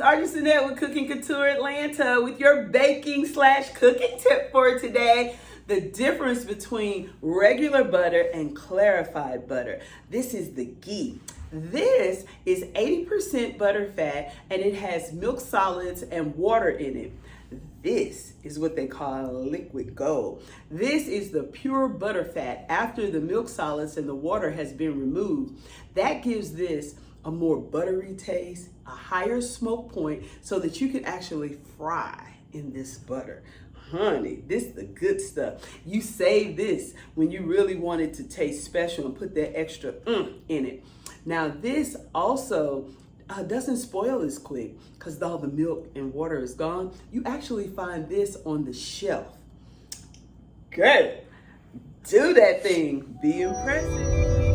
Artisanette with Cooking Couture Atlanta with your baking / cooking tip for today. The difference between regular butter and clarified butter. This is the ghee. This is 80% butter fat and it has milk solids and water in it. This is what they call liquid gold. This is the pure butter fat after the milk solids and the water has been removed. That gives this a more buttery taste, a higher smoke point, so that you can actually fry in this butter. Honey, this is the good stuff. You save this when you really want it to taste special and put that extra in it. Now this also doesn't spoil as quick because all the milk and water is gone. You actually find this on the shelf. Good. Do that thing. Be impressive.